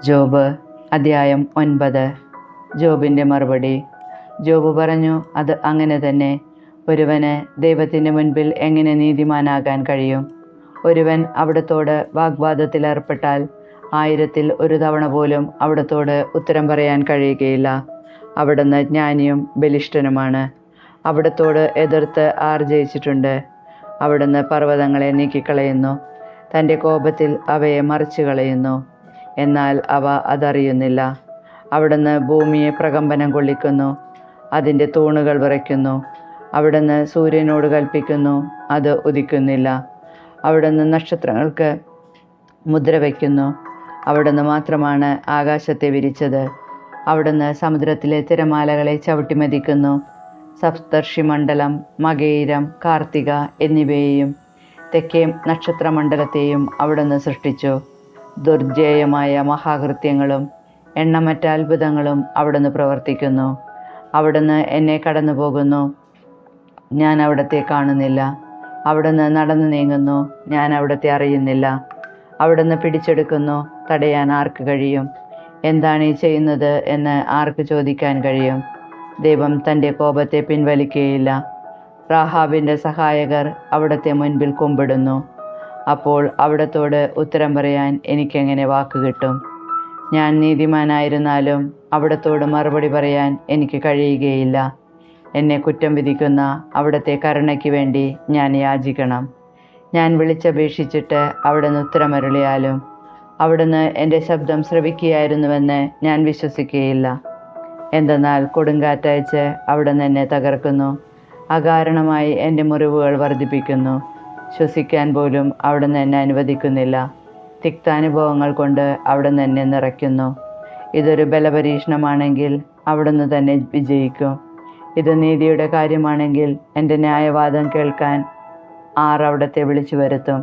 Job അധ്യായം 9. ജോബിൻ്റെ മറുപടി. ജോബ് പറഞ്ഞു, അത് അങ്ങനെ തന്നെ. ഒരുവന് ദൈവത്തിൻ്റെ മുൻപിൽ എങ്ങനെ നീതിമാനാകാൻ കഴിയും? ഒരുവൻ അവിടുത്തോട് വാഗ്വാദത്തിലേർപ്പെട്ടാൽ 1000-ൽ 1 തവണ പോലും അവിടുത്തോട് ഉത്തരം പറയാൻ കഴിയുകയില്ല. അവിടുന്ന് ജ്ഞാനിയും ബലിഷ്ഠനുമാണ്. അവിടുത്തോട് എതിർത്ത് ആർ ജയിച്ചിട്ടുണ്ട്? അവിടുന്ന് പർവ്വതങ്ങളെ നീക്കിക്കളയുന്നു, തൻ്റെ കോപത്തിൽ അവയെ മറിച്ചു കളയുന്നു. എന്നാൽ അവ അതറിയുന്നില്ല. അവിടുന്ന് ഭൂമിയെ പ്രകമ്പനം കൊള്ളിക്കുന്നു, അതിൻ്റെ തൂണുകൾ വിറയ്ക്കുന്നു. അവിടുന്ന് സൂര്യനോട് കൽപ്പിക്കുന്നു, അത് ഉദിക്കുന്നില്ല. അവിടുന്ന് നക്ഷത്രങ്ങൾക്ക് മുദ്ര വയ്ക്കുന്നു. അവിടുന്ന് മാത്രമാണ് ആകാശത്തെ വിരിച്ചത്. അവിടുന്ന് സമുദ്രത്തിലെ തിരമാലകളെ ചവിട്ടിമതിക്കുന്നു. സപ്തർഷിമണ്ഡലം, മകയിരം, കാർത്തിക എന്നിവയെയും തെക്കേ നക്ഷത്രമണ്ഡലത്തെയും അവിടുന്ന് സൃഷ്ടിച്ചു. ദുർജേയമായ മഹാകൃത്യങ്ങളും എണ്ണമറ്റ അത്ഭുതങ്ങളും അവിടുന്ന് പ്രവർത്തിക്കുന്നു. അവിടുന്ന് എന്നെ കടന്നു പോകുന്നു, ഞാൻ അവിടത്തെ കാണുന്നില്ല. അവിടുന്ന് നടന്നു നീങ്ങുന്നു, ഞാൻ അവിടത്തെ അറിയുന്നില്ല. അവിടുന്ന് പിടിച്ചെടുക്കുന്നു, തടയാൻ ആർക്ക് കഴിയും? എന്താണ് ഈ ചെയ്യുന്നത് എന്ന് ആർക്ക് ചോദിക്കാൻ കഴിയും? ദൈവം തൻ്റെ കോപത്തെ പിൻവലിക്കുകയില്ല. റാഹാബിൻ്റെ സഹായകർ അവിടുത്തെ മുൻപിൽ കുമ്പിടുന്നു. അപ്പോൾ അവിടത്തോട് ഉത്തരം പറയാൻ എനിക്കെങ്ങനെ വാക്ക് കിട്ടും? ഞാൻ നീതിമാനായിരുന്നാലും അവിടത്തോട് മറുപടി പറയാൻ എനിക്ക് കഴിയുകയില്ല. എന്നെ കുറ്റം വിധിക്കുന്ന അവിടുത്തെ കരുണയ്ക്ക് വേണ്ടി ഞാൻ യാചിക്കണം. ഞാൻ വിളിച്ചപേക്ഷിച്ചിട്ട് അവിടുന്ന് ഉത്തരമരുളിയാലും അവിടുന്ന് എൻ്റെ ശബ്ദം ശ്രവിക്കുകയായിരുന്നുവെന്ന് ഞാൻ വിശ്വസിക്കുകയില്ല. എന്തെന്നാൽ കൊടുങ്കാറ്റയച്ച് അവിടുന്ന് എന്നെ തകർക്കുന്നു, അകാരണമായി എൻ്റെ മുറിവുകൾ വർദ്ധിപ്പിക്കുന്നു. ശ്വസിക്കാൻ പോലും അവിടുന്ന് എന്നെ അനുവദിക്കുന്നില്ല. തിക്താനുഭവങ്ങൾ കൊണ്ട് അവിടുന്ന് എന്നെ നിറയ്ക്കുന്നു. ഇതൊരു ബലപരീക്ഷണമാണെങ്കിൽ അവിടുന്ന് തന്നെ വിജയിക്കും. ഇത് നീതിയുടെ കാര്യമാണെങ്കിൽ എൻ്റെ ന്യായവാദം കേൾക്കാൻ ആർ അവിടത്തെ വിളിച്ചു വരുത്തും?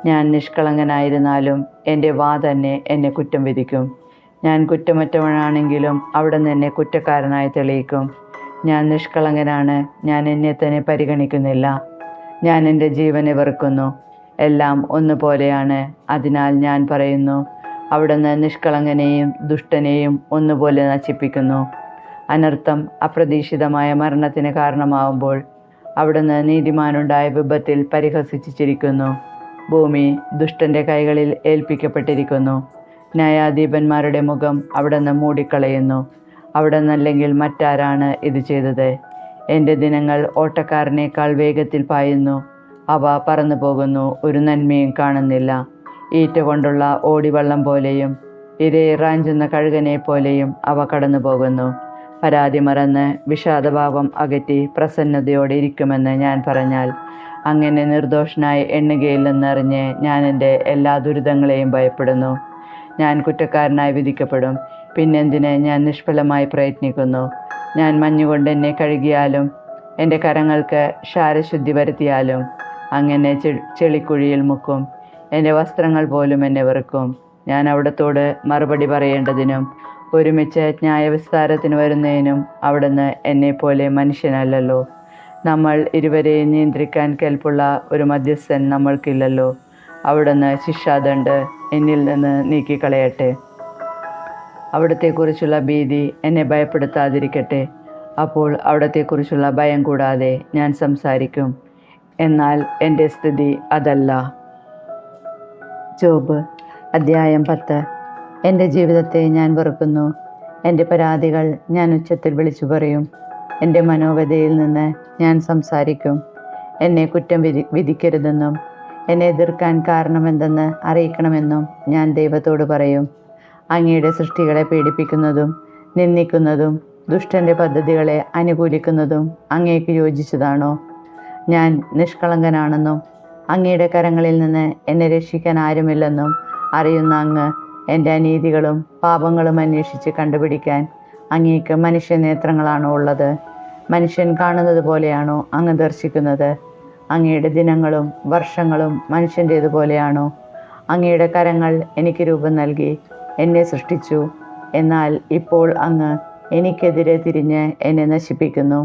ഞാൻ നിഷ്കളങ്കനായിരുന്നാലും എൻ്റെ വാ തന്നെ എന്നെ കുറ്റം വിധിക്കും. ഞാൻ കുറ്റമറ്റവനാണെങ്കിലും അവിടുന്ന് എന്നെ കുറ്റക്കാരനായി തെളിയിക്കും. ഞാൻ നിഷ്കളങ്കനാണ്, ഞാൻ എന്നെ തന്നെ പരിഗണിക്കുന്നില്ല. ഞാൻ എൻ്റെ ജീവനെ വെറുക്കുന്നു, എല്ലാം ഒന്നുപോലെയാണ്. അതിനാൽ ഞാൻ പറയുന്നു, അവിടുന്ന് നിഷ്കളങ്കനെയും ദുഷ്ടനെയും ഒന്നുപോലെ നശിപ്പിക്കുന്നു. അനർത്ഥം അപ്രതീക്ഷിതമായ മരണത്തിന് കാരണമാവുമ്പോൾ അവിടുന്ന് നീതിമാനുണ്ടായ വിപത്തിൽ പരിഹസിച്ച് ചിരിക്കുന്നു. ഭൂമി ദുഷ്ടൻ്റെ കൈകളിൽ ഏൽപ്പിക്കപ്പെട്ടിരിക്കുന്നു. ന്യായാധിപന്മാരുടെ മുഖം അവിടുന്ന് മൂടിക്കളയുന്നു. അവിടുന്നല്ലെങ്കിൽ മറ്റാരാണ് ഇത് ചെയ്തത്? എൻ്റെ ദിനങ്ങൾ ഓട്ടക്കാരനേക്കാൾ വേഗത്തിൽ പായുന്നു. അവ പറന്നു പോകുന്നു, ഒരു നന്മയും കാണുന്നില്ല. ഈറ്റ കൊണ്ടുള്ള ഓടിവള്ളം പോലെയും ഇരയെ റാഞ്ചുന്ന കഴുകനെ പോലെയും അവ കടന്നു പോകുന്നു. പരാതി മറന്ന് വിഷാദഭാവം അകറ്റി പ്രസന്നതയോടെ ഇരിക്കുമെന്ന് ഞാൻ പറഞ്ഞാൽ അങ്ങനെ നിർദോഷനായി എണ്ണുകയില്ലെന്നറിഞ്ഞ് ഞാൻ എൻ്റെ എല്ലാ ദുരിതങ്ങളെയും ഭയപ്പെടുന്നു. ഞാൻ കുറ്റക്കാരനായി വിധിക്കപ്പെടും. പിന്നെന്തിന് ഞാൻ നിഷ്ഫലമായി പ്രയത്നിക്കുന്നു? ഞാൻ മഞ്ഞുകൊണ്ട് എന്നെ കഴുകിയാലും എൻ്റെ കരങ്ങൾക്ക് ക്ഷാരശുദ്ധി വരുത്തിയാലും അങ്ങനെ ചെളിക്കുഴിയിൽ മുക്കും. എൻ്റെ വസ്ത്രങ്ങൾ പോലും എന്നെ വെറുക്കും. ഞാൻ അവിടത്തോട് മറുപടി പറയേണ്ടതിനും ഒരുമിച്ച് ന്യായവിസ്താരത്തിന് വരുന്നതിനും അവിടുന്ന് എന്നെപ്പോലെ മനുഷ്യനല്ലല്ലോ. നമ്മൾ ഇരുവരെയും നിയന്ത്രിക്കാൻ കെൽപ്പുള്ള ഒരു മധ്യസ്ഥൻ നമ്മൾക്കില്ലല്ലോ. അവിടുന്ന് ശിക്ഷാദണ്ഡ് എന്നിൽ നിന്ന് നീക്കിക്കളയട്ടെ. അവിടത്തെക്കുറിച്ചുള്ള ഭീതി എന്നെ ഭയപ്പെടുത്താതിരിക്കട്ടെ. അപ്പോൾ അവിടത്തെക്കുറിച്ചുള്ള ഭയം കൂടാതെ ഞാൻ സംസാരിക്കും. എന്നാൽ എൻ്റെ സ്ഥിതി അതല്ല. ജോബ് അധ്യായം 10. എൻ്റെ ജീവിതത്തെ ഞാൻ വെറുക്കുന്നു. എൻ്റെ പരാതികൾ ഞാൻ ഉച്ചത്തിൽ വിളിച്ചു പറയും. എൻ്റെ മനോവ്യതയിൽ നിന്ന് ഞാൻ സംസാരിക്കും. എന്നെ കുറ്റം വിധിക്കരുതെന്നും എന്നെ എതിർക്കാൻ കാരണമെന്തെന്ന് അറിയിക്കണമെന്നും ഞാൻ ദൈവത്തോട് പറയും. അങ്ങയുടെ സൃഷ്ടികളെ പീഡിപ്പിക്കുന്നതും നിന്ദിക്കുന്നതും ദുഷ്ടൻ്റെ പദ്ധതികളെ അനുകൂലിക്കുന്നതും അങ്ങേക്ക് യോജിച്ചതാണോ? ഞാൻ നിഷ്കളങ്കനാണെന്നും അങ്ങയുടെ കരങ്ങളിൽ നിന്ന് എന്നെ രക്ഷിക്കാൻ ആരുമില്ലെന്നും അറിയുന്ന അങ്ങ് എൻ്റെ അനീതികളും പാപങ്ങളും അന്വേഷിച്ച് കണ്ടുപിടിക്കാൻ അങ്ങേക്ക് മനുഷ്യനേത്രങ്ങളാണോ ഉള്ളത്? മനുഷ്യൻ കാണുന്നത് പോലെയാണോ അങ്ങ് ദർശിക്കുന്നത്? അങ്ങയുടെ ദിനങ്ങളും വർഷങ്ങളും മനുഷ്യൻ്റേതുപോലെയാണോ? അങ്ങയുടെ കരങ്ങൾ എനിക്ക് രൂപം നൽകി എന്നെ സൃഷ്ടിച്ചു. എന്നാൽ ഇപ്പോൾ അങ്ങ് എനിക്കെതിരെ തിരിഞ്ഞ് എന്നെ നശിപ്പിക്കുന്നു.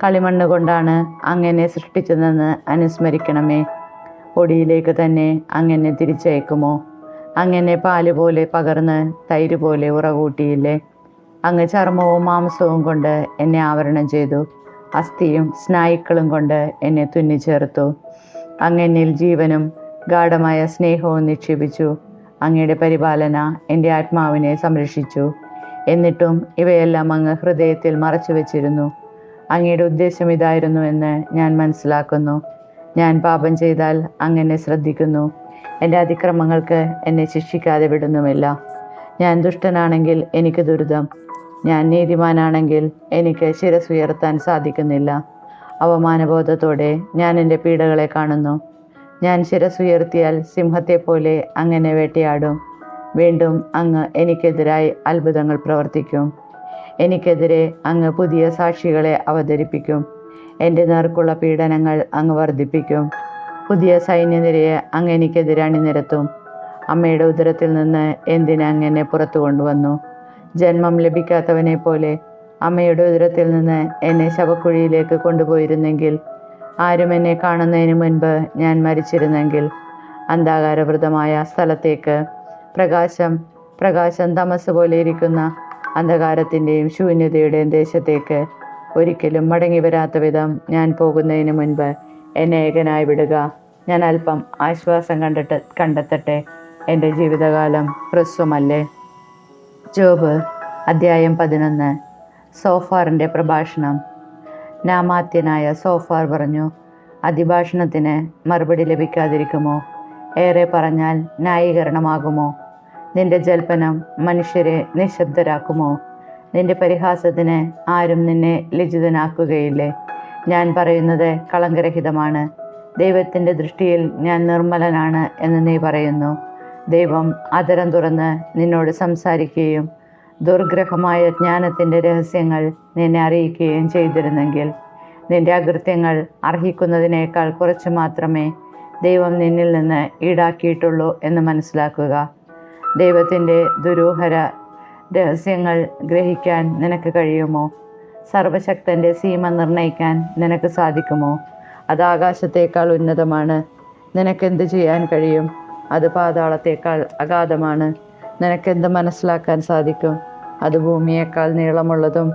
കളിമണ്ണ് കൊണ്ടാണ് അങ്ങനെ സൃഷ്ടിച്ചതെന്ന് അനുസ്മരിക്കണമേ. പൊടിയിലേക്ക് തന്നെ അങ്ങനെ തിരിച്ചയക്കുമോ? അങ്ങനെ പാല് പോലെ പകർന്ന് തൈര് പോലെ ഉറകൂട്ടിയില്ലേ. അങ്ങ് ചർമ്മവും മാംസവും കൊണ്ട് എന്നെ ആവരണം ചെയ്തു, അസ്ഥിയും സ്നായുക്കളും കൊണ്ട് എന്നെ തുന്നിച്ചേർത്തു. അങ്ങ് എന്നിൽ ജീവനും ഗാഢമായ സ്നേഹവും നിക്ഷേപിച്ചു. അങ്ങയുടെ പരിപാലന എൻ്റെ ആത്മാവിനെ സംരക്ഷിച്ചു. എന്നിട്ടും ഇവയെല്ലാം അങ്ങ് ഹൃദയത്തിൽ മറച്ചു വച്ചിരുന്നു. അങ്ങയുടെ ഉദ്ദേശം ഇതായിരുന്നു എന്ന് ഞാൻ മനസ്സിലാക്കുന്നു. ഞാൻ പാപം ചെയ്താൽ അങ്ങ് എന്നെ ശ്രദ്ധിക്കുന്നു. എൻ്റെ അതിക്രമങ്ങൾക്ക് എന്നെ ശിക്ഷിക്കാതെ വിടുന്നുമില്ല. ഞാൻ ദുഷ്ടനാണെങ്കിൽ എനിക്ക് ദുരിതം. ഞാൻ നീതിമാനാണെങ്കിൽ എനിക്ക് ശിരസുയർത്താൻ സാധിക്കുന്നില്ല. അവമാനബോധത്തോടെ ഞാൻ എൻ്റെ പീഡകളെ കാണുന്നു. ഞാൻ ശിരസുയർത്തിയാൽ സിംഹത്തെപ്പോലെ അങ്ങനെ വേട്ടയാടും. വീണ്ടും അങ്ങ് എനിക്കെതിരായി അത്ഭുതങ്ങൾ പ്രവർത്തിക്കും. എനിക്കെതിരെ അങ്ങ് പുതിയ സാക്ഷികളെ അവതരിപ്പിക്കും. എൻ്റെ നേർക്കുള്ള പീഡനങ്ങൾ അങ്ങ് വർദ്ധിപ്പിക്കും. പുതിയ സൈന്യനിരയെ അങ്ങ് എനിക്കെതിരെ അണിനിരത്തും. അമ്മയുടെ ഉദരത്തിൽ നിന്ന് എന്തിന് അങ്ങ് എന്നെ പുറത്തു കൊണ്ടുവന്നു? ജന്മം ലഭിക്കാത്തവനെ പോലെ അമ്മയുടെ ഉദരത്തിൽ നിന്ന് എന്നെ ശവക്കുഴിയിലേക്ക് കൊണ്ടുപോയിരുന്നെങ്കിൽ, ആരും എന്നെ കാണുന്നതിന് മുൻപ് ഞാൻ മരിച്ചിരുന്നെങ്കിൽ, അന്ധകാരവൃതമായ സ്ഥലത്തേക്ക്, പ്രകാശം തമസ് പോലെ ഇരിക്കുന്ന അന്ധകാരത്തിൻ്റെയും ശൂന്യതയുടെയും ദേശത്തേക്ക് ഒരിക്കലും മടങ്ങി വരാത്ത വിധം ഞാൻ പോകുന്നതിന് മുൻപ് എന്നെ ഏകനായി വിടുക. ഞാൻ അല്പം ആശ്വാസം കണ്ടെത്തട്ടെ. എൻ്റെ ജീവിതകാലം ഹ്രസ്വമല്ലേ. ജോബ് അധ്യായം 11. സോഫാറിൻ്റെ പ്രഭാഷണം. നാമാത്യനായ സോഫാർ പറഞ്ഞു, അതിഭാഷണത്തിന് മറുപടി ലഭിക്കാതിരിക്കുമോ? ഏറെ പറഞ്ഞാൽ ന്യായീകരണമാകുമോ? നിന്റെ ജൽപ്പനം മനുഷ്യരെ നിശബ്ദരാക്കുമോ? നിന്റെ പരിഹാസത്തിന് ആരും നിന്നെ ലജ്ജിതനാക്കുകയില്ലേ? ഞാൻ പറയുന്നത് കളങ്കരഹിതമാണ്. ദൈവത്തിൻ്റെ ദൃഷ്ടിയിൽ ഞാൻ നിർമ്മലനാണ് എന്ന് നീ പറയുന്നു. ദൈവം അധരം തുറന്ന് നിന്നോട് സംസാരിക്കുകയും ദുർഗ്രഹമായ ജ്ഞാനത്തിൻ്റെ രഹസ്യങ്ങൾ നിന്നെ അറിയിക്കുകയും ചെയ്തിരുന്നെങ്കിൽ, നിന്റെ അകൃത്യങ്ങൾ അർഹിക്കുന്നതിനേക്കാൾ കുറച്ച് മാത്രമേ ദൈവം നിന്നിൽ നിന്ന് ഈടാക്കിയിട്ടുള്ളൂ എന്ന് മനസ്സിലാക്കുക. ദൈവത്തിൻ്റെ ദുരൂഹര രഹസ്യങ്ങൾ ഗ്രഹിക്കാൻ നിനക്ക് കഴിയുമോ? സർവശക്തൻ്റെ സീമ നിർണയിക്കാൻ നിനക്ക് സാധിക്കുമോ? അത് ആകാശത്തേക്കാൾ ഉന്നതമാണ്. നിനക്കെന്ത് ചെയ്യാൻ കഴിയും? അത് പാതാളത്തേക്കാൾ അഗാധമാണ്. നിനക്കെന്ത് മനസ്സിലാക്കാൻ സാധിക്കും? അത് ഭൂമിയേക്കാൾ നീളമുള്ളതും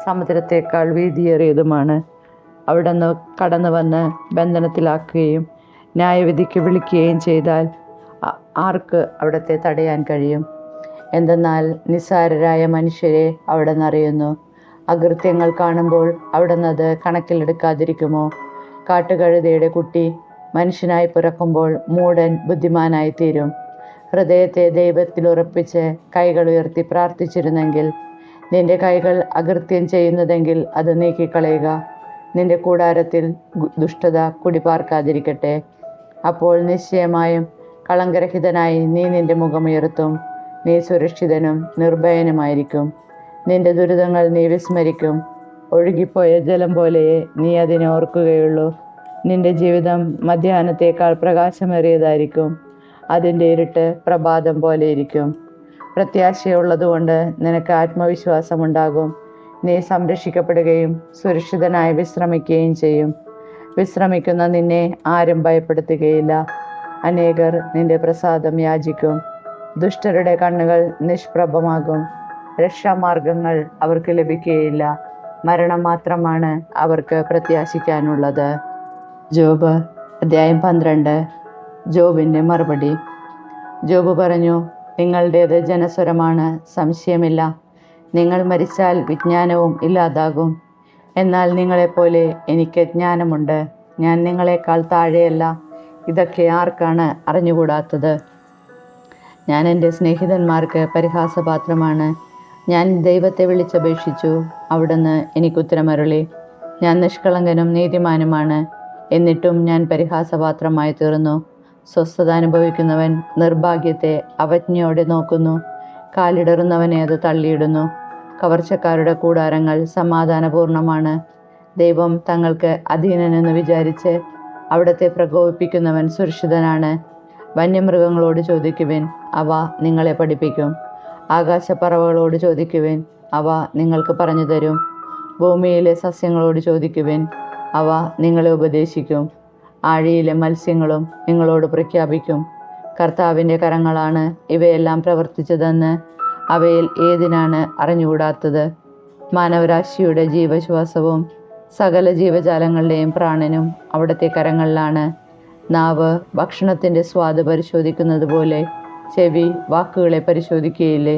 സമുദ്രത്തേക്കാൾ വീതിയേറിയതുമാണ്. അവിടുന്ന് കടന്നു വന്ന് ബന്ധനത്തിലാക്കുകയും ന്യായവിധിക്ക് വിളിക്കുകയും ചെയ്താൽ ആർക്ക് അവിടത്തെ തടയാൻ കഴിയും? എന്തെന്നാൽ നിസ്സാരരായ മനുഷ്യരെ അവിടുന്ന് അറിയുന്നു. അകൃത്യങ്ങൾ കാണുമ്പോൾ അവിടുന്ന് അത് കണക്കിലെടുക്കാതിരിക്കുമോ? കാട്ടുകഴുതയുടെ കുട്ടി മനുഷ്യനായി പിറക്കുമ്പോൾ മൂഢൻ ബുദ്ധിമാനായി തീരും. ഹൃദയത്തെ ദൈവത്തിൽ ഉറപ്പിച്ച് കൈകൾ ഉയർത്തി പ്രാർത്ഥിച്ചിരുന്നെങ്കിൽ, നിന്റെ കൈകൾ അകൃത്യം ചെയ്യുന്നതെങ്കിൽ അത് നീക്കിക്കളയുക. നിന്റെ കൂടാരത്തിൽ ദുഷ്ടത കുടിപാർക്കാതിരിക്കട്ടെ. അപ്പോൾ നിശ്ചയമായും കളങ്കരഹിതനായി നീ നിന്റെ മുഖമുയർത്തും. നീ സുരക്ഷിതനും നിർഭയനുമായിരിക്കും. നിന്റെ ദുരിതങ്ങൾ നീ വിസ്മരിക്കും. ഒഴുകിപ്പോയ ജലം പോലെയേ നീ അതിനെ ഓർക്കുകയുള്ളൂ. നിന്റെ ജീവിതം മധ്യാഹ്നത്തേക്കാൾ പ്രകാശമേറിയതായിരിക്കും. അതിൻ്റെ ഇരുട്ട് പ്രഭാതം പോലെ ഇരിക്കും. പ്രത്യാശയുള്ളതുകൊണ്ട് നിനക്ക് ആത്മവിശ്വാസമുണ്ടാകും. നീ സംരക്ഷിക്കപ്പെടുകയും സുരക്ഷിതനായി വിശ്രമിക്കുകയും ചെയ്യും. വിശ്രമിക്കുന്ന നിന്നെ ആരും ഭയപ്പെടുത്തുകയില്ല. അനേകർ നിന്റെ പ്രസാദം യാചിക്കും. ദുഷ്ടരുടെ കണ്ണുകൾ നിഷ്പ്രഭമാകും. രക്ഷാമാർഗങ്ങൾ അവർക്ക് ലഭിക്കുകയില്ല. മരണം മാത്രമാണ് അവർക്ക് പ്രത്യാശിക്കാനുള്ളത്. ജോബ് അധ്യായം 12. ജോബിൻ്റെ മറുപടി. ജോബ് പറഞ്ഞു, നിങ്ങളുടേത് ജനസ്വരമാണ്, സംശയമില്ല. നിങ്ങൾ മരിച്ചാൽ വിജ്ഞാനവും ഇല്ലാതാകും. എന്നാൽ നിങ്ങളെപ്പോലെ എനിക്ക് ജ്ഞാനമുണ്ട്. ഞാൻ നിങ്ങളെക്കാൾ താഴെയല്ല. ഇതൊക്കെ ആർക്കാണ് അറിഞ്ഞുകൂടാത്തത്? ഞാൻ എൻ്റെ സ്നേഹിതന്മാർക്ക് പരിഹാസപാത്രമാണ്. ഞാൻ ദൈവത്തെ വിളിച്ചപേക്ഷിച്ചു, അവിടുന്ന് എനിക്കുത്തരമരുളി. ഞാൻ നിഷ്കളങ്കനും നീതിമാനുമാണ്. എന്നിട്ടും ഞാൻ പരിഹാസപാത്രമായി തീർന്നു. സ്വസ്ഥത അനുഭവിക്കുന്നവൻ നിർഭാഗ്യത്തെ അവജ്ഞയോടെ നോക്കുന്നു. കാലിടറുന്നവനെ അത് തള്ളിയിടുന്നു. കവർച്ചക്കാരുടെ കൂടാരങ്ങൾ സമാധാനപൂർണമാണ്. ദൈവം തങ്ങൾക്ക് അധീനനെന്ന് വിചാരിച്ച് അവിടത്തെ പ്രകോപിപ്പിക്കുന്നവൻ സുരക്ഷിതനാണ്. വന്യമൃഗങ്ങളോട് ചോദിക്കുവിൻ, അവ നിങ്ങളെ പഠിപ്പിക്കും. ആകാശപ്പറവകളോട് ചോദിക്കുവിൻ, അവ നിങ്ങൾക്ക് പറഞ്ഞു തരും. ഭൂമിയിലെ സസ്യങ്ങളോട് ചോദിക്കുവിൻ, അവ നിങ്ങളെ ഉപദേശിക്കും. ആഴിയിലെ മത്സ്യങ്ങളും നിങ്ങളോട് പ്രഖ്യാപിക്കും. കർത്താവിൻ്റെ കരങ്ങളാണ് ഇവയെല്ലാം പ്രവർത്തിച്ചതെന്ന് അവയിൽ ഏതിനാണ് അറിഞ്ഞുകൂടാത്തത്? മാനവരാശിയുടെ ജീവശ്വാസവും സകല ജീവജാലങ്ങളുടെയും പ്രാണനും അവിടുത്തെ കരങ്ങളിലാണ്. നാവ് ഭക്ഷണത്തിൻ്റെ സ്വാദ് പരിശോധിക്കുന്നത് പോലെ ചെവി വാക്കുകളെ പരിശോധിക്കുകയില്ലേ?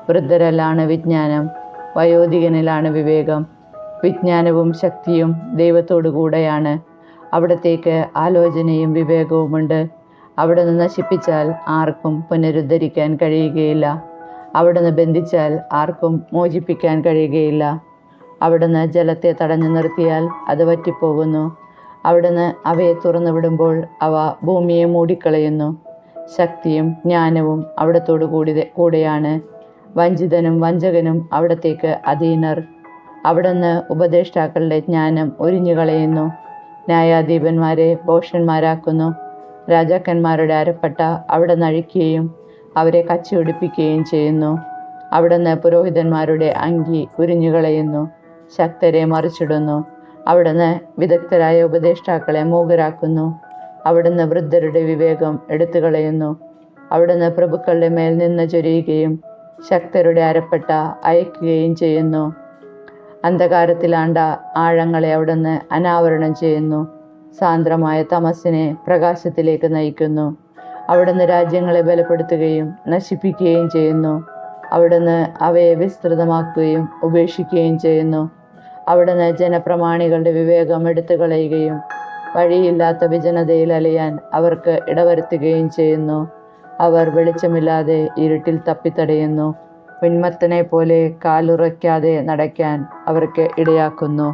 വൃദ്ധരിലാണ് വിജ്ഞാനം, വയോധികനിലാണ് വിവേകം. വിജ്ഞാനവും ശക്തിയും ദൈവത്തോടു കൂടെയാണ്. അവിടത്തേക്ക് ആലോചനയും വിവേകവുമുണ്ട്. അവിടുന്ന് നശിപ്പിച്ചാൽ ആർക്കും പുനരുദ്ധരിക്കാൻ കഴിയുകയില്ല. അവിടുന്ന് ബന്ധിച്ചാൽ ആർക്കും മോചിപ്പിക്കാൻ കഴിയുകയില്ല. അവിടുന്ന് ജലത്തെ തടഞ്ഞു നിർത്തിയാൽ അത് വറ്റിപ്പോകുന്നു. അവിടുന്ന് അവയെ തുറന്നു വിടുമ്പോൾ അവ ഭൂമിയെ മൂടിക്കളയുന്നു. ശക്തിയും ജ്ഞാനവും അവിടത്തോടു കൂടെയാണ്. വഞ്ചിതനും വഞ്ചകനും അവിടത്തേക്ക് അധീനർ. അവിടുന്ന് ഉപദേഷ്ടാക്കളുടെ ജ്ഞാനം ഉരിഞ്ഞുകളയുന്നു. ന്യായാധിപന്മാരെ ഭോഷന്മാരാക്കുന്നു. രാജാക്കന്മാരുടെ അരപ്പട്ട അവിടുന്ന് അഴിക്കുകയും അവരെ കച്ചിയൊടിപ്പിക്കുകയും ചെയ്യുന്നു. അവിടുന്ന് പുരോഹിതന്മാരുടെ അങ്കി ഉരിഞ്ഞുകളയുന്നു, ശക്തരെ മറിച്ചിടുന്നു. അവിടുന്ന് വിദഗ്ധരായ ഉപദേഷ്ടാക്കളെ മൂകരാക്കുന്നു. അവിടുന്ന് വൃദ്ധരുടെ വിവേകം എടുത്തുകളയുന്നു. അവിടുന്ന് പ്രഭുക്കളുടെ മേൽ നിന്ന് ചൊരിയുകയും ശക്തരുടെ അരപ്പട്ട അയക്കുകയും ചെയ്യുന്നു. അന്ധകാരത്തിലാണ്ട ആഴങ്ങളെ അവിടുന്ന് അനാവരണം ചെയ്യുന്നു. സാന്ദ്രമായ തമസ്സിനെ പ്രകാശത്തിലേക്ക് നയിക്കുന്നു. അവിടുന്ന് രാജ്യങ്ങളെ ബലപ്പെടുത്തുകയും നശിപ്പിക്കുകയും ചെയ്യുന്നു. അവിടുന്ന് അവയെ വിസ്തൃതമാക്കുകയും ഉപേക്ഷിക്കുകയും ചെയ്യുന്നു. അവിടുന്ന് ജനപ്രമാണികളുടെ വിവേകം എടുത്തു കളയുകയും വഴിയില്ലാത്ത വിജനതയിൽ അലയാൻ അവർക്ക് ഇടവരുത്തുകയും ചെയ്യുന്നു. അവർ വെളിച്ചമില്ലാതെ ഇരുട്ടിൽ തപ്പിത്തടയുന്നു. ഉന്മത്തനെ പോലെ കാലുറയ്ക്കാതെ നടക്കാൻ അവർക്ക് ഇടയാക്കുന്നു.